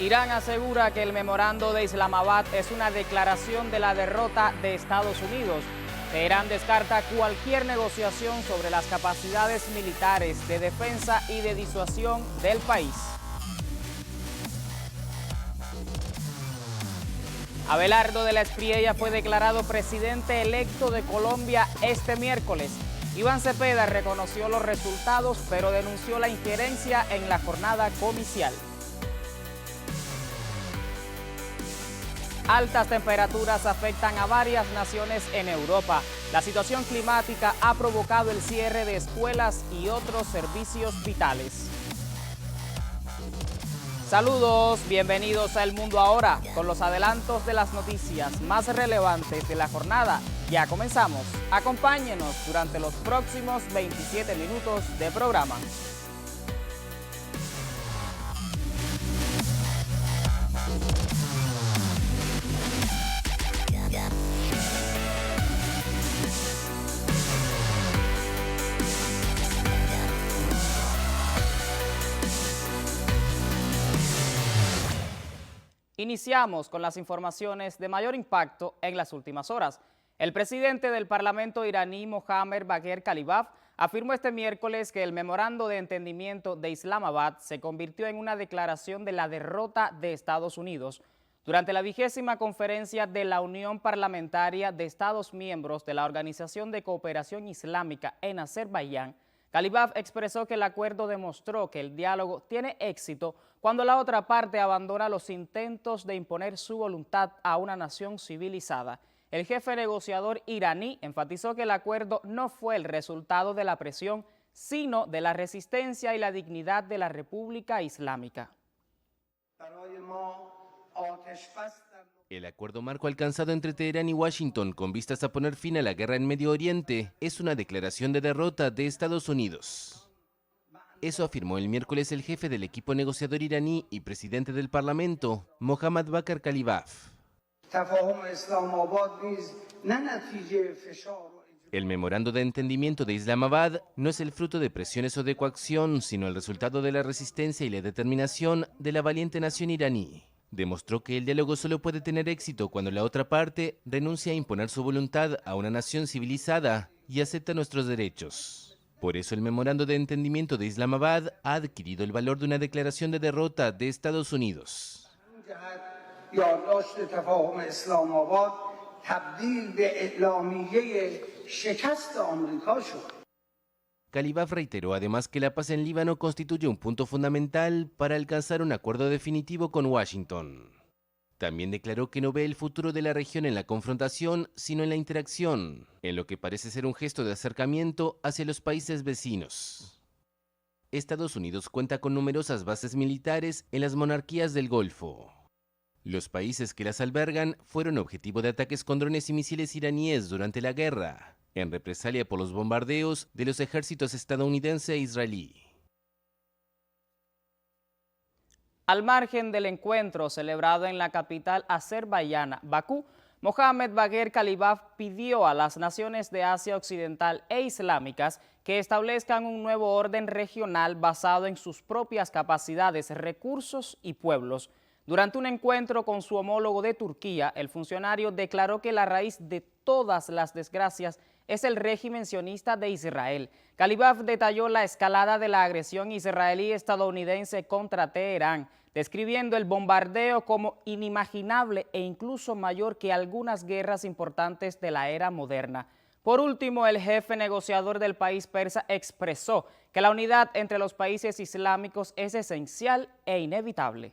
Irán asegura que el memorando de Islamabad es una declaración de la derrota de Estados Unidos. Teherán descarta cualquier negociación sobre las capacidades militares de defensa y de disuasión del país. Abelardo de la Espriella fue declarado presidente electo de Colombia este miércoles. Iván Cepeda reconoció los resultados, pero denunció la injerencia en la jornada comicial. Altas temperaturas afectan a varias naciones en Europa. La situación climática ha provocado el cierre de escuelas y otros servicios vitales. Saludos, bienvenidos a El Mundo Ahora, con los adelantos de las noticias más relevantes de la jornada. Ya comenzamos. Acompáñenos durante los próximos 27 minutos de programa. Iniciamos con las informaciones de mayor impacto en las últimas horas. El presidente del Parlamento iraní, Mohammad Bagher Khalibaf, afirmó este miércoles que el memorando de entendimiento de Islamabad se convirtió en una declaración de la derrota de Estados Unidos. Durante la 20ª conferencia de la Unión Parlamentaria de Estados Miembros de la Organización de Cooperación Islámica en Azerbaiyán, Khalibaf expresó que el acuerdo demostró que el diálogo tiene éxito cuando la otra parte abandona los intentos de imponer su voluntad a una nación civilizada. El jefe negociador iraní enfatizó que el acuerdo no fue el resultado de la presión, sino de la resistencia y la dignidad de la República Islámica. El acuerdo marco alcanzado entre Teherán y Washington con vistas a poner fin a la guerra en Medio Oriente es una declaración de derrota de Estados Unidos. Eso afirmó el miércoles el jefe del equipo negociador iraní y presidente del Parlamento, Mohammad Bagher Khalibaf. El memorando de entendimiento de Islamabad no es el fruto de presiones o de coacción, sino el resultado de la resistencia y la determinación de la valiente nación iraní. Demostró que el diálogo solo puede tener éxito cuando la otra parte renuncia a imponer su voluntad a una nación civilizada y acepta nuestros derechos. Por eso el memorando de entendimiento de Islamabad ha adquirido el valor de una declaración de derrota de Estados Unidos. Khalibaf reiteró además que la paz en Líbano constituye un punto fundamental para alcanzar un acuerdo definitivo con Washington. También declaró que no ve el futuro de la región en la confrontación, sino en la interacción, en lo que parece ser un gesto de acercamiento hacia los países vecinos. Estados Unidos cuenta con numerosas bases militares en las monarquías del Golfo. Los países que las albergan fueron objetivo de ataques con drones y misiles iraníes durante la guerra, en represalia por los bombardeos de los ejércitos estadounidense e israelí. Al margen del encuentro celebrado en la capital azerbaiyana, Bakú, Mohammad Bagher Khalibaf pidió a las naciones de Asia Occidental e islámicas que establezcan un nuevo orden regional basado en sus propias capacidades, recursos y pueblos. Durante un encuentro con su homólogo de Turquía, el funcionario declaró que la raíz de todas las desgracias es el régimen sionista de Israel. Khalibaf detalló la escalada de la agresión israelí-estadounidense contra Teherán, describiendo el bombardeo como inimaginable e incluso mayor que algunas guerras importantes de la era moderna. Por último, el jefe negociador del país persa expresó que la unidad entre los países islámicos es esencial e inevitable.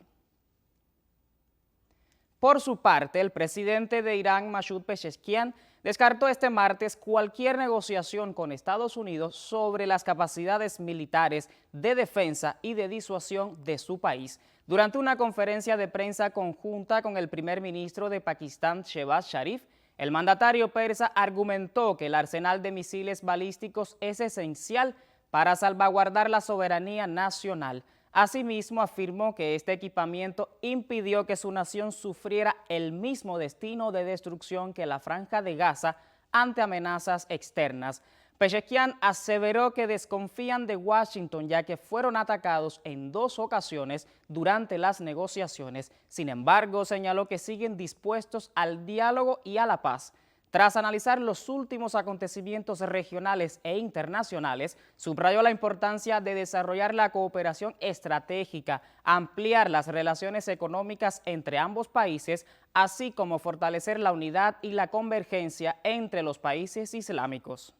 Por su parte, el presidente de Irán, Masoud Pezeshkian, descartó este martes cualquier negociación con Estados Unidos sobre las capacidades militares de defensa y de disuasión de su país. Durante una conferencia de prensa conjunta con el primer ministro de Pakistán, Shehbaz Sharif, el mandatario persa argumentó que el arsenal de misiles balísticos es esencial para salvaguardar la soberanía nacional. Asimismo, afirmó que este equipamiento impidió que su nación sufriera el mismo destino de destrucción que la Franja de Gaza ante amenazas externas. Pezeshkian aseveró que desconfían de Washington ya que fueron atacados en 2 ocasiones durante las negociaciones. Sin embargo, señaló que siguen dispuestos al diálogo y a la paz. Tras analizar los últimos acontecimientos regionales e internacionales, subrayó la importancia de desarrollar la cooperación estratégica, ampliar las relaciones económicas entre ambos países, así como fortalecer la unidad y la convergencia entre los países islámicos.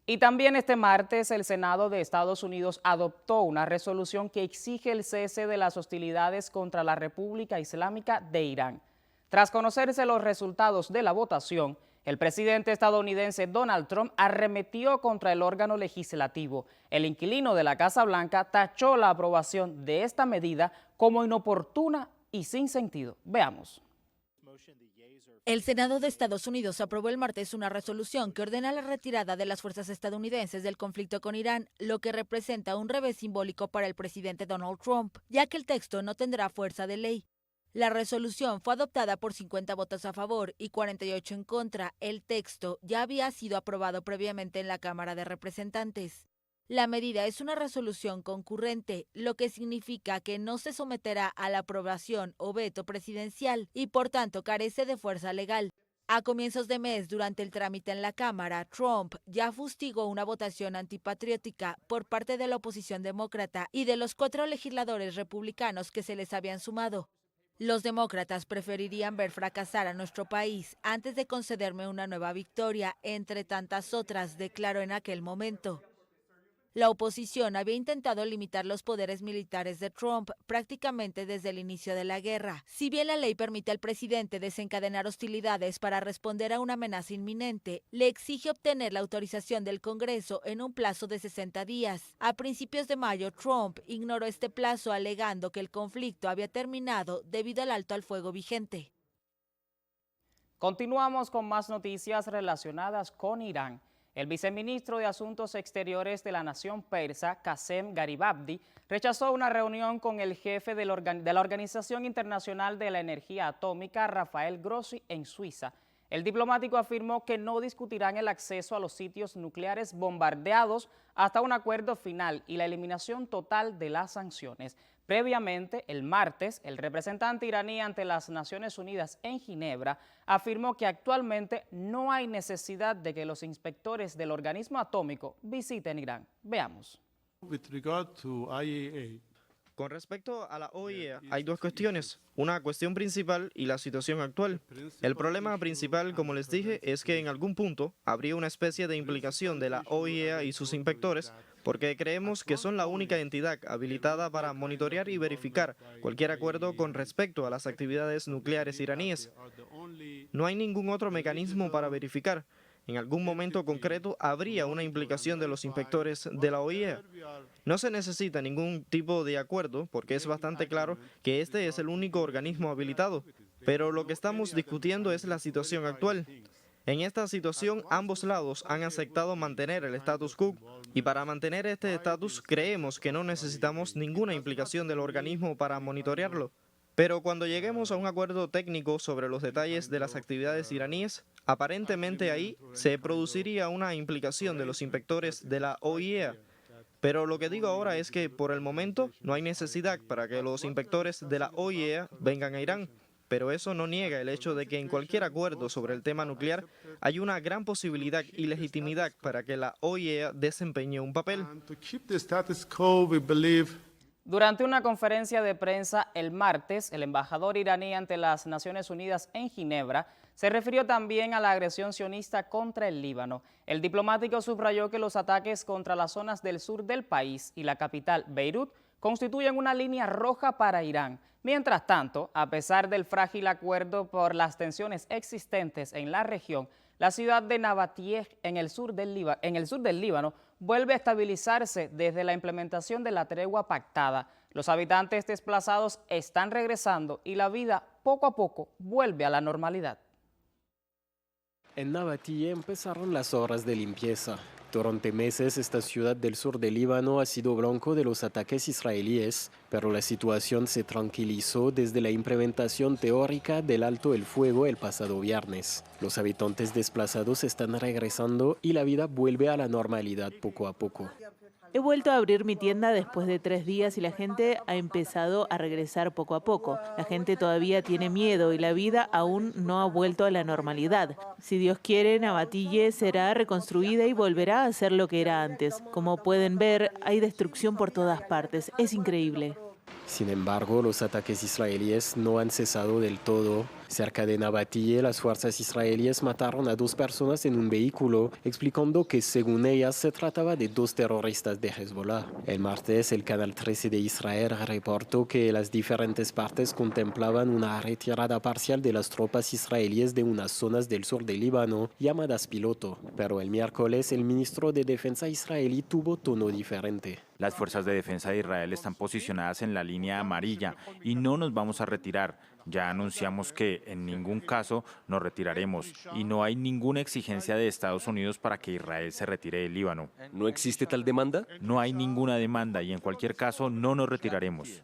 Y también este martes el Senado de Estados Unidos adoptó una resolución que exige el cese de las hostilidades contra la República Islámica de Irán. Tras conocerse los resultados de la votación, el presidente estadounidense Donald Trump arremetió contra el órgano legislativo. El inquilino de la Casa Blanca tachó la aprobación de esta medida como inoportuna y sin sentido. Veamos. El Senado de Estados Unidos aprobó el martes una resolución que ordena la retirada de las fuerzas estadounidenses del conflicto con Irán, lo que representa un revés simbólico para el presidente Donald Trump, ya que el texto no tendrá fuerza de ley. La resolución fue adoptada por 50 votos a favor y 48 en contra. El texto ya había sido aprobado previamente en la Cámara de Representantes. La medida es una resolución concurrente, lo que significa que no se someterá a la aprobación o veto presidencial y por tanto carece de fuerza legal. A comienzos de mes, durante el trámite en la Cámara, Trump ya fustigó una votación antipatriótica por parte de la oposición demócrata y de los 4 legisladores republicanos que se les habían sumado. Los demócratas preferirían ver fracasar a nuestro país antes de concederme una nueva victoria, entre tantas otras, declaró en aquel momento. La oposición había intentado limitar los poderes militares de Trump prácticamente desde el inicio de la guerra. Si bien la ley permite al presidente desencadenar hostilidades para responder a una amenaza inminente, le exige obtener la autorización del Congreso en un plazo de 60 días. A principios de mayo, Trump ignoró este plazo alegando que el conflicto había terminado debido al alto al fuego vigente. Continuamos con más noticias relacionadas con Irán. El viceministro de Asuntos Exteriores de la nación persa, Qasem Garibabdi, rechazó una reunión con el jefe de la Organización Internacional de la Energía Atómica, Rafael Grossi, en Suiza. El diplomático afirmó que no discutirán el acceso a los sitios nucleares bombardeados hasta un acuerdo final y la eliminación total de las sanciones. Previamente, el martes, el representante iraní ante las Naciones Unidas en Ginebra afirmó que actualmente no hay necesidad de que los inspectores del organismo atómico visiten Irán. Veamos. Con respecto a la OIEA, hay 2 cuestiones, una cuestión principal y la situación actual. El problema principal, como les dije, es que en algún punto habría una especie de implicación de la OIEA y sus inspectores, porque creemos que son la única entidad habilitada para monitorear y verificar cualquier acuerdo con respecto a las actividades nucleares iraníes. No hay ningún otro mecanismo para verificar. En algún momento concreto habría una implicación de los inspectores de la OIEA. No se necesita ningún tipo de acuerdo porque es bastante claro que este es el único organismo habilitado. Pero lo que estamos discutiendo es la situación actual. En esta situación, ambos lados han aceptado mantener el status quo y para mantener este estatus creemos que no necesitamos ninguna implicación del organismo para monitorearlo. Pero cuando lleguemos a un acuerdo técnico sobre los detalles de las actividades iraníes, aparentemente ahí se produciría una implicación de los inspectores de la OIEA. Pero lo que digo ahora es que por el momento no hay necesidad para que los inspectores de la OIEA vengan a Irán. Pero eso no niega el hecho de que en cualquier acuerdo sobre el tema nuclear hay una gran posibilidad y legitimidad para que la OIEA desempeñe un papel. Durante una conferencia de prensa el martes, el embajador iraní ante las Naciones Unidas en Ginebra se refirió también a la agresión sionista contra el Líbano. El diplomático subrayó que los ataques contra las zonas del sur del país y la capital, Beirut, constituyen una línea roja para Irán. Mientras tanto, a pesar del frágil acuerdo por las tensiones existentes en la región, la ciudad de Nabatiyeh, en el sur del Líbano, vuelve a estabilizarse desde la implementación de la tregua pactada. Los habitantes desplazados están regresando y la vida poco a poco vuelve a la normalidad. En Nabatiyeh empezaron las obras de limpieza. Durante meses esta ciudad del sur del Líbano ha sido blanco de los ataques israelíes, pero la situación se tranquilizó desde la implementación teórica del alto el fuego el pasado viernes. Los habitantes desplazados están regresando y la vida vuelve a la normalidad poco a poco. He vuelto a abrir mi tienda después de 3 días y la gente ha empezado a regresar poco a poco. La gente todavía tiene miedo y la vida aún no ha vuelto a la normalidad. Si Dios quiere, Nabatille será reconstruida y volverá a ser lo que era antes. Como pueden ver, hay destrucción por todas partes. Es increíble. Sin embargo, los ataques israelíes no han cesado del todo. Cerca de Nabatille, las fuerzas israelíes mataron a 2 personas en un vehículo, explicando que según ellas se trataba de 2 terroristas de Hezbollah. El martes, el Canal 13 de Israel reportó que las diferentes partes contemplaban una retirada parcial de las tropas israelíes de unas zonas del sur del Líbano, llamadas piloto. Pero el miércoles, el ministro de Defensa israelí tuvo tono diferente. Las fuerzas de defensa de Israel están posicionadas en la línea amarilla y no nos vamos a retirar. Ya anunciamos que en ningún caso nos retiraremos y no hay ninguna exigencia de Estados Unidos para que Israel se retire del Líbano. ¿No existe tal demanda? No hay ninguna demanda y en cualquier caso no nos retiraremos.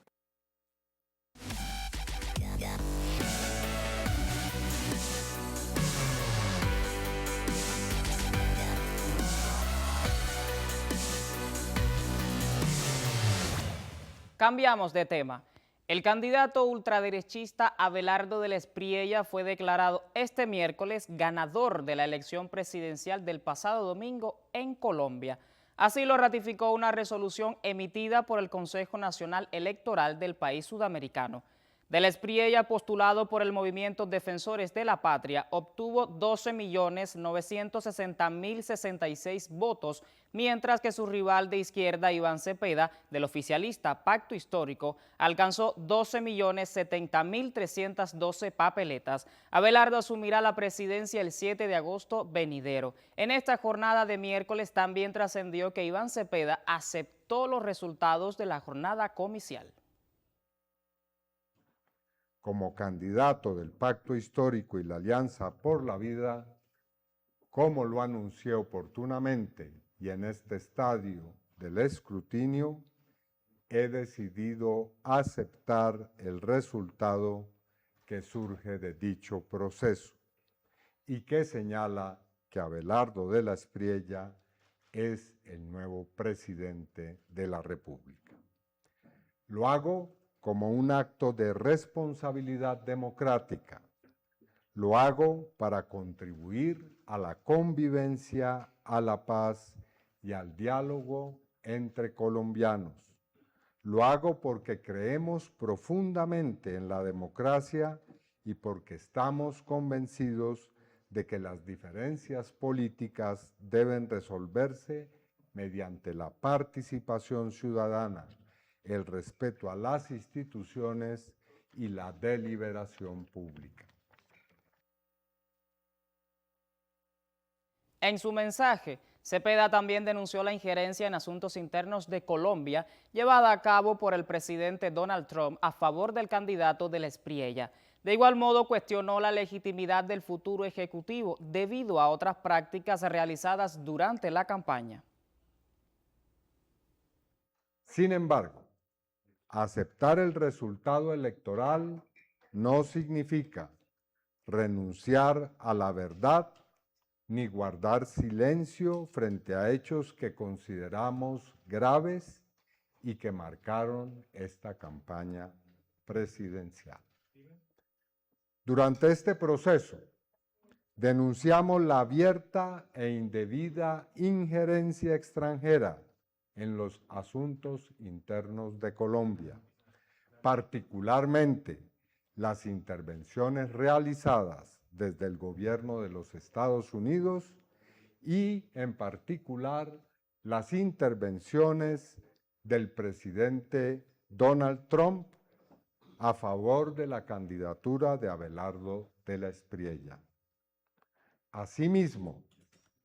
Cambiamos de tema. El candidato ultraderechista Abelardo del Espriella fue declarado este miércoles ganador de la elección presidencial del pasado domingo en Colombia. Así lo ratificó una resolución emitida por el Consejo Nacional Electoral del país sudamericano. Del Espriella, postulado por el Movimiento Defensores de la Patria, obtuvo 12.960.066 votos, mientras que su rival de izquierda, Iván Cepeda, del oficialista Pacto Histórico, alcanzó 12.070.312 papeletas. Abelardo asumirá la presidencia el 7 de agosto venidero. En esta jornada de miércoles también trascendió que Iván Cepeda aceptó los resultados de la jornada comicial. Como candidato del Pacto Histórico y la Alianza por la Vida, como lo anuncié oportunamente y en este estadio del escrutinio, he decidido aceptar el resultado que surge de dicho proceso y que señala que Abelardo de la Espriella es el nuevo presidente de la República. Lo hago como un acto de responsabilidad democrática. Lo hago para contribuir a la convivencia, a la paz y al diálogo entre colombianos. Lo hago porque creemos profundamente en la democracia y porque estamos convencidos de que las diferencias políticas deben resolverse mediante la participación ciudadana, el respeto a las instituciones y la deliberación pública. En su mensaje, Cepeda también denunció la injerencia en asuntos internos de Colombia llevada a cabo por el presidente Donald Trump a favor del candidato del Espriella. De igual modo, cuestionó la legitimidad del futuro ejecutivo debido a otras prácticas realizadas durante la campaña. Sin embargo, aceptar el resultado electoral no significa renunciar a la verdad ni guardar silencio frente a hechos que consideramos graves y que marcaron esta campaña presidencial. Durante este proceso, denunciamos la abierta e indebida injerencia extranjera en los asuntos internos de Colombia, particularmente las intervenciones realizadas desde el gobierno de los Estados Unidos y, en particular, las intervenciones del presidente Donald Trump a favor de la candidatura de Abelardo de la Espriella. Asimismo,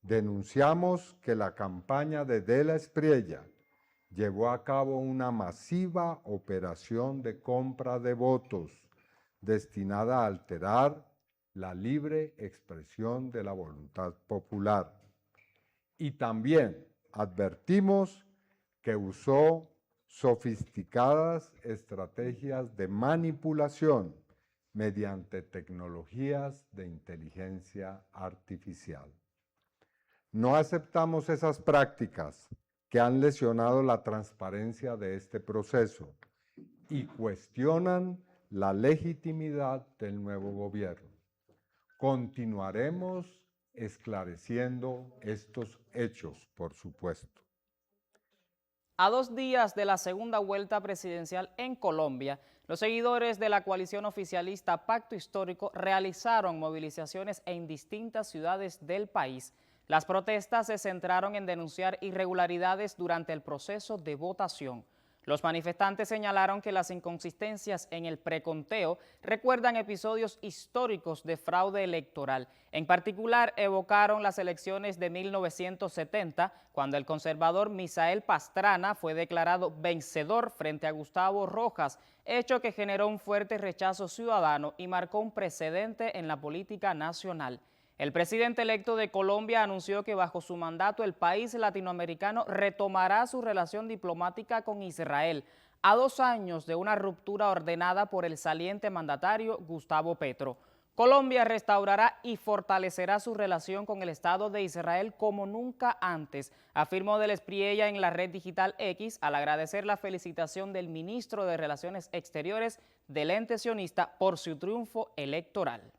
denunciamos que la campaña de la Espriella llevó a cabo una masiva operación de compra de votos destinada a alterar la libre expresión de la voluntad popular. Y también advertimos que usó sofisticadas estrategias de manipulación mediante tecnologías de inteligencia artificial. No aceptamos esas prácticas que han lesionado la transparencia de este proceso y cuestionan la legitimidad del nuevo gobierno. Continuaremos esclareciendo estos hechos, por supuesto. A 2 días de la segunda vuelta presidencial en Colombia, los seguidores de la coalición oficialista Pacto Histórico realizaron movilizaciones en distintas ciudades del país. Las protestas se centraron en denunciar irregularidades durante el proceso de votación. Los manifestantes señalaron que las inconsistencias en el preconteo recuerdan episodios históricos de fraude electoral. En particular, evocaron las elecciones de 1970, cuando el conservador Misael Pastrana fue declarado vencedor frente a Gustavo Rojas, hecho que generó un fuerte rechazo ciudadano y marcó un precedente en la política nacional. El presidente electo de Colombia anunció que bajo su mandato el país latinoamericano retomará su relación diplomática con Israel, a 2 años de una ruptura ordenada por el saliente mandatario Gustavo Petro. Colombia restaurará y fortalecerá su relación con el Estado de Israel como nunca antes, afirmó Del Espriella en la red digital X al agradecer la felicitación del ministro de Relaciones Exteriores del ente sionista por su triunfo electoral.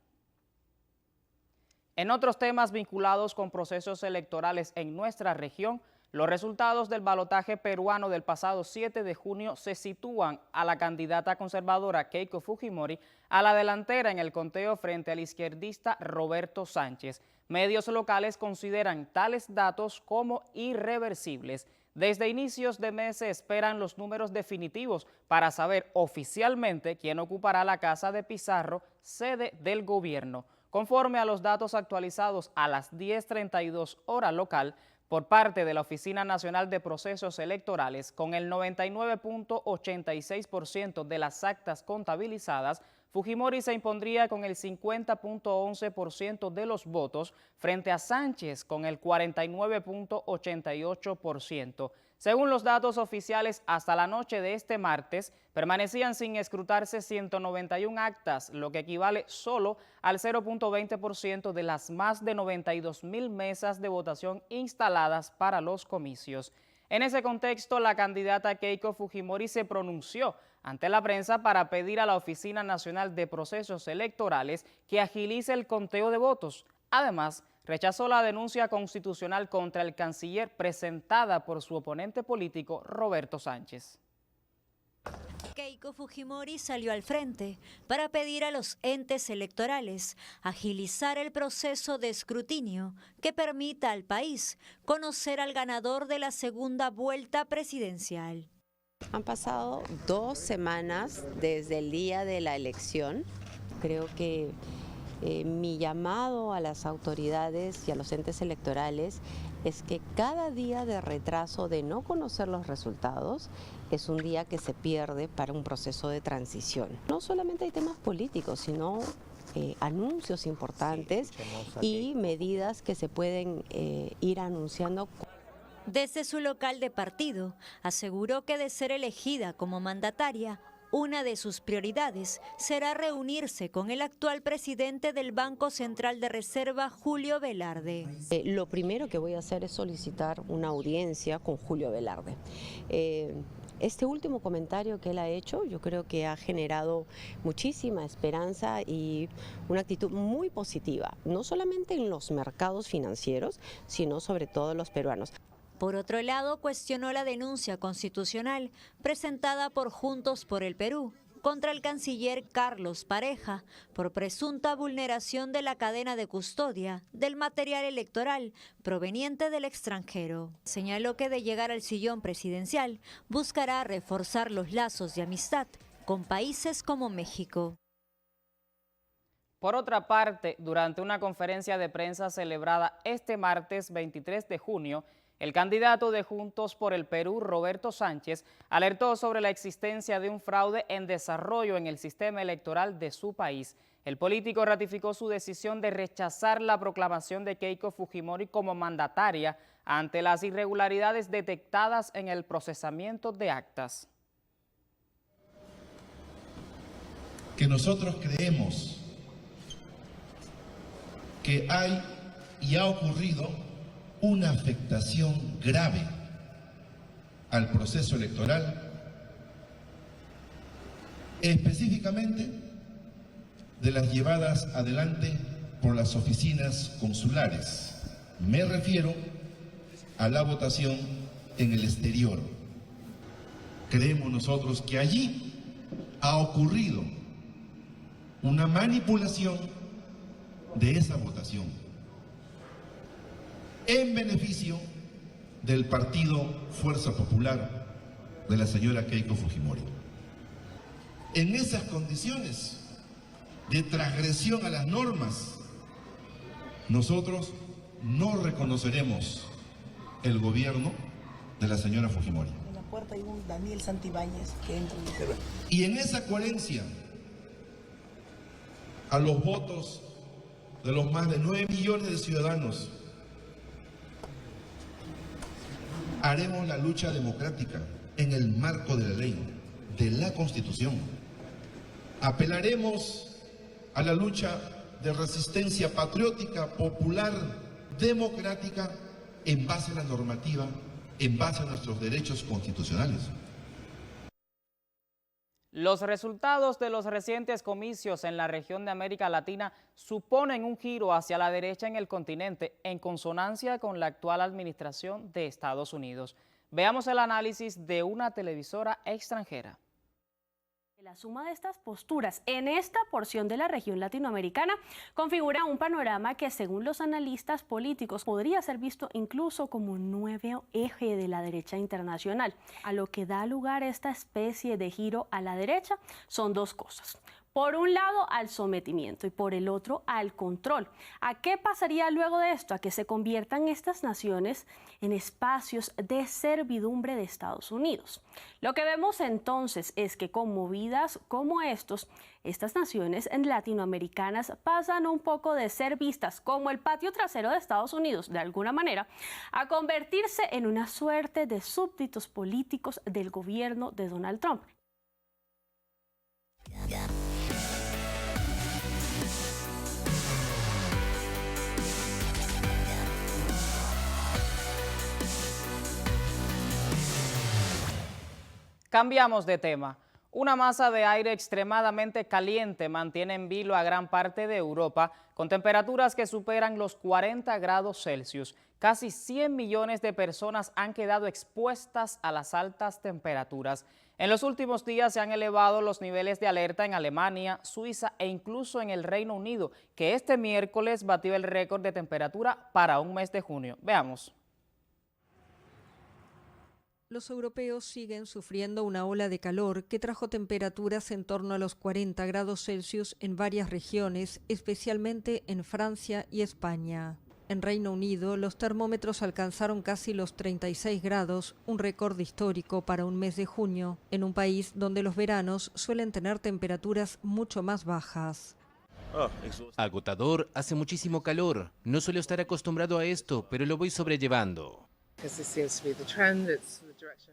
En otros temas vinculados con procesos electorales en nuestra región, los resultados del balotaje peruano del pasado 7 de junio se sitúan a la candidata conservadora Keiko Fujimori a la delantera en el conteo frente al izquierdista Roberto Sánchez. Medios locales consideran tales datos como irreversibles. Desde inicios de mes se esperan los números definitivos para saber oficialmente quién ocupará la Casa de Pizarro, sede del gobierno. Conforme a los datos actualizados a las 10:32 hora local por parte de la Oficina Nacional de Procesos Electorales, con el 99.86% de las actas contabilizadas, Fujimori se impondría con el 50.11% de los votos frente a Sánchez con el 49.88%. Según los datos oficiales, hasta la noche de este martes, permanecían sin escrutarse 191 actas, lo que equivale solo al 0.20% de las más de 92.000 mesas de votación instaladas para los comicios. En ese contexto, la candidata Keiko Fujimori se pronunció ante la prensa para pedir a la Oficina Nacional de Procesos Electorales que agilice el conteo de votos. Además, rechazó la denuncia constitucional contra el canciller presentada por su oponente político Roberto Sánchez. Keiko Fujimori salió al frente para pedir a los entes electorales agilizar el proceso de escrutinio que permita al país conocer al ganador de la segunda vuelta presidencial. Han pasado 2 semanas desde el día de la elección. Creo que mi llamado a las autoridades y a los entes electorales es que cada día de retraso de no conocer los resultados es un día que se pierde para un proceso de transición. No solamente hay temas políticos, sino anuncios importantes y medidas que se pueden ir anunciando. Desde su local de partido, aseguró que de ser elegida como mandataria, una de sus prioridades será reunirse con el actual presidente del Banco Central de Reserva, Julio Velarde. Lo primero que voy a hacer es solicitar una audiencia con Julio Velarde. Este último comentario que él ha hecho, yo creo que ha generado muchísima esperanza y una actitud muy positiva, no solamente en los mercados financieros, sino sobre todo en los peruanos. Por otro lado, cuestionó la denuncia constitucional presentada por Juntos por el Perú contra el canciller Carlos Pareja por presunta vulneración de la cadena de custodia del material electoral proveniente del extranjero. Señaló que de llegar al sillón presidencial buscará reforzar los lazos de amistad con países como México. Por otra parte, durante una conferencia de prensa celebrada este martes 23 de junio, El candidato de Juntos por el Perú, Roberto Sánchez, alertó sobre la existencia de un fraude en desarrollo en el sistema electoral de su país. El político ratificó su decisión de rechazar la proclamación de Keiko Fujimori como mandataria ante las irregularidades detectadas en el procesamiento de actas. Que nosotros creemos que hay y ha ocurrido una afectación grave al proceso electoral, específicamente de las llevadas adelante por las oficinas consulares. Me refiero a la votación en el exterior. Creemos nosotros que allí ha ocurrido una manipulación de esa votación en beneficio del partido Fuerza Popular de la señora Keiko Fujimori. En esas condiciones de transgresión a las normas, nosotros no reconoceremos el gobierno de la señora Fujimori. En la puerta hay un Daniel Santibáñez que entra en el Perú. Y en esa coherencia a los votos de los más de 9 millones de ciudadanos, haremos la lucha democrática en el marco de la ley, de la Constitución. Apelaremos a la lucha de resistencia patriótica, popular, democrática, en base a la normativa, en base a nuestros derechos constitucionales. Los resultados de los recientes comicios en la región de América Latina suponen un giro hacia la derecha en el continente, en consonancia con la actual administración de Estados Unidos. Veamos el análisis de una televisora extranjera. La suma de estas posturas en esta porción de la región latinoamericana configura un panorama que, según los analistas políticos, podría ser visto incluso como un nuevo eje de la derecha internacional. A lo que da lugar esta especie de giro a la derecha son dos cosas. Por un lado, al sometimiento y por el otro, al control. ¿A qué pasaría luego de esto? A que se conviertan estas naciones en espacios de servidumbre de Estados Unidos. Lo que vemos entonces es que con movidas como estas naciones latinoamericanas pasan un poco de ser vistas como el patio trasero de Estados Unidos, de alguna manera, a convertirse en una suerte de súbditos políticos del gobierno de Donald Trump. Cambiamos de tema. Una masa de aire extremadamente caliente mantiene en vilo a gran parte de Europa con temperaturas que superan los 40 grados Celsius. Casi 100 millones de personas han quedado expuestas a las altas temperaturas. En los últimos días se han elevado los niveles de alerta en Alemania, Suiza e incluso en el Reino Unido, que este miércoles batió el récord de temperatura para un mes de junio. Veamos. Los europeos siguen sufriendo una ola de calor que trajo temperaturas en torno a los 40 grados Celsius en varias regiones, especialmente en Francia y España. En Reino Unido, los termómetros alcanzaron casi los 36 grados, un récord histórico para un mes de junio, en un país donde los veranos suelen tener temperaturas mucho más bajas. Agotador, hace muchísimo calor. No suelo estar acostumbrado a esto, pero lo voy sobrellevando.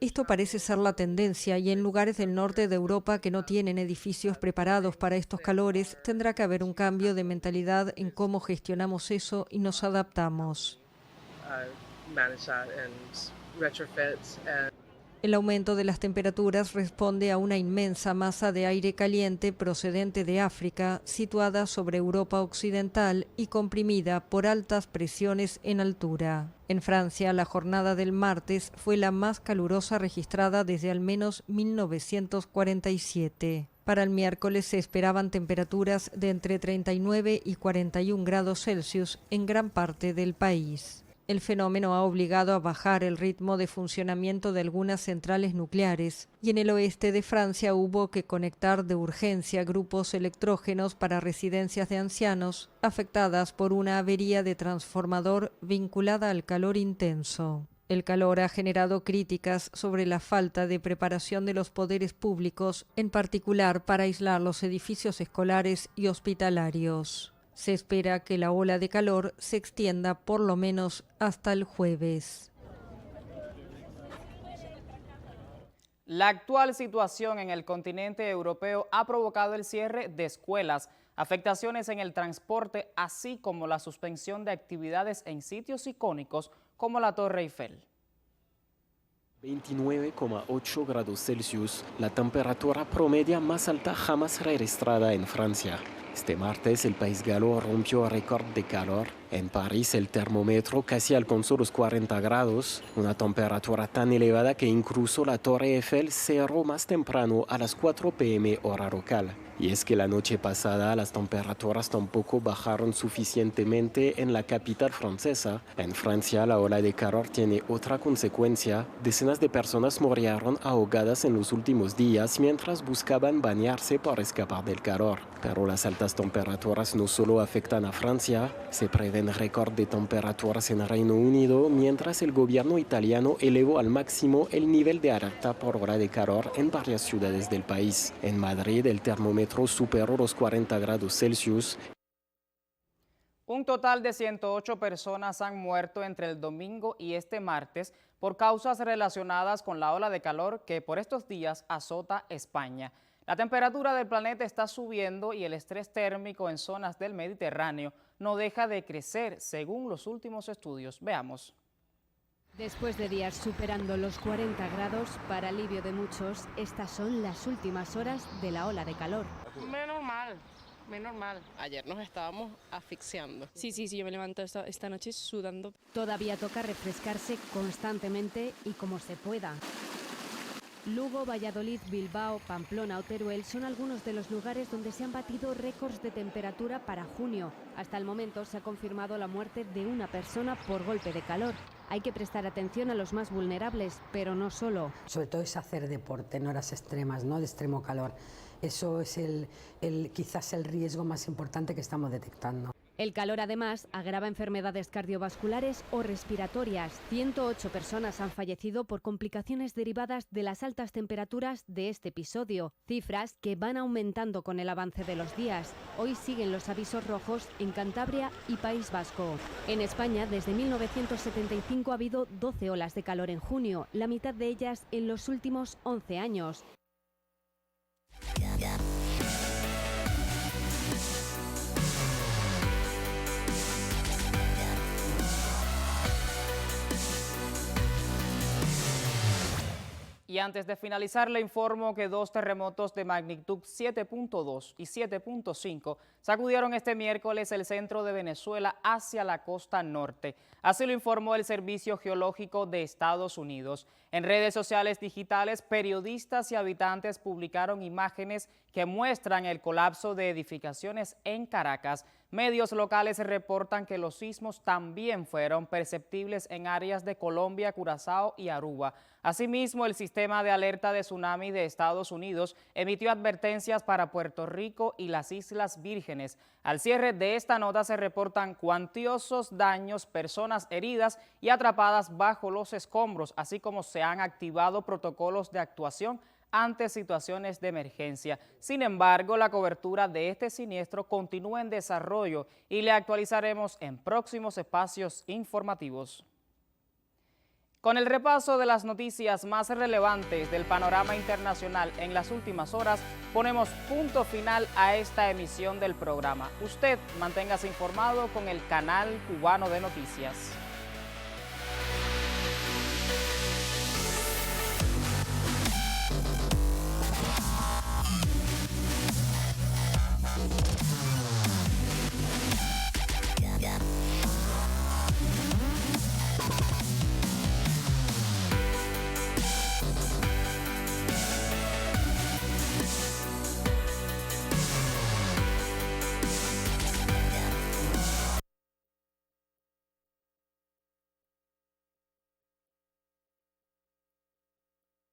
Esto parece ser la tendencia y en lugares del norte de Europa que no tienen edificios preparados para estos calores, tendrá que haber un cambio de mentalidad en cómo gestionamos eso y nos adaptamos. El aumento de las temperaturas responde a una inmensa masa de aire caliente procedente de África, situada sobre Europa Occidental y comprimida por altas presiones en altura. En Francia, la jornada del martes fue la más calurosa registrada desde al menos 1947. Para el miércoles se esperaban temperaturas de entre 39 y 41 grados Celsius en gran parte del país. El fenómeno ha obligado a bajar el ritmo de funcionamiento de algunas centrales nucleares y en el oeste de Francia hubo que conectar de urgencia grupos electrógenos para residencias de ancianos afectadas por una avería de transformador vinculada al calor intenso. El calor ha generado críticas sobre la falta de preparación de los poderes públicos, en particular para aislar los edificios escolares y hospitalarios. Se espera que la ola de calor se extienda por lo menos hasta el jueves. La actual situación en el continente europeo ha provocado el cierre de escuelas, afectaciones en el transporte, así como la suspensión de actividades en sitios icónicos como la Torre Eiffel. 29,8 grados Celsius, la temperatura promedia más alta jamás registrada en Francia. Este martes el país galo rompió récord de calor. En París el termómetro casi alcanzó los 40 grados, una temperatura tan elevada que incluso la Torre Eiffel cerró más temprano a las 4 p.m. hora local. Y es que la noche pasada las temperaturas tampoco bajaron suficientemente en la capital francesa. En Francia la ola de calor tiene otra consecuencia. Decenas de personas murieron ahogadas en los últimos días mientras buscaban bañarse para escapar del calor. Pero las altas temperaturas no solo afectan a Francia, se prevén récord de temperaturas en Reino Unido, mientras el gobierno italiano elevó al máximo el nivel de alerta por ola de calor en varias ciudades del país. En Madrid el termómetro superó los 40 grados Celsius. Un total de 108 personas han muerto entre el domingo y este martes por causas relacionadas con la ola de calor que por estos días azota España. La temperatura del planeta está subiendo y el estrés térmico en zonas del Mediterráneo no deja de crecer, según los últimos estudios. Veamos. Después de días superando los 40 grados, para alivio de muchos, estas son las últimas horas de la ola de calor. Menos mal. Ayer nos estábamos asfixiando. Sí, yo me levanto esta noche sudando. Todavía toca refrescarse constantemente y como se pueda. Lugo, Valladolid, Bilbao, Pamplona o Teruel son algunos de los lugares donde se han batido récords de temperatura para junio. Hasta el momento se ha confirmado la muerte de una persona por golpe de calor. Hay que prestar atención a los más vulnerables, pero no solo. Sobre todo es hacer deporte en horas extremas, ¿no? De extremo calor. Eso es quizás el riesgo más importante que estamos detectando. El calor además agrava enfermedades cardiovasculares o respiratorias. 108 personas han fallecido por complicaciones derivadas de las altas temperaturas de este episodio, cifras que van aumentando con el avance de los días. Hoy siguen los avisos rojos en Cantabria y País Vasco. En España, desde 1975 ha habido 12 olas de calor en junio, la mitad de ellas en los últimos 11 años. Y antes de finalizar, le informo que 2 terremotos de magnitud 7.2 y 7.5 sacudieron este miércoles el centro de Venezuela hacia la costa norte. Así lo informó el Servicio Geológico de Estados Unidos. En redes sociales digitales, periodistas y habitantes publicaron imágenes que muestran el colapso de edificaciones en Caracas. Medios locales reportan que los sismos también fueron perceptibles en áreas de Colombia, Curazao y Aruba. Asimismo, el sistema de alerta de tsunami de Estados Unidos emitió advertencias para Puerto Rico y las Islas Vírgenes. Al cierre de esta nota se reportan cuantiosos daños, personas heridas y atrapadas bajo los escombros, así como se han activado protocolos de actuación ante situaciones de emergencia. Sin embargo, la cobertura de este siniestro continúa en desarrollo y le actualizaremos en próximos espacios informativos. Con el repaso de las noticias más relevantes del panorama internacional en las últimas horas, ponemos punto final a esta emisión del programa. Usted manténgase informado con el canal cubano de noticias.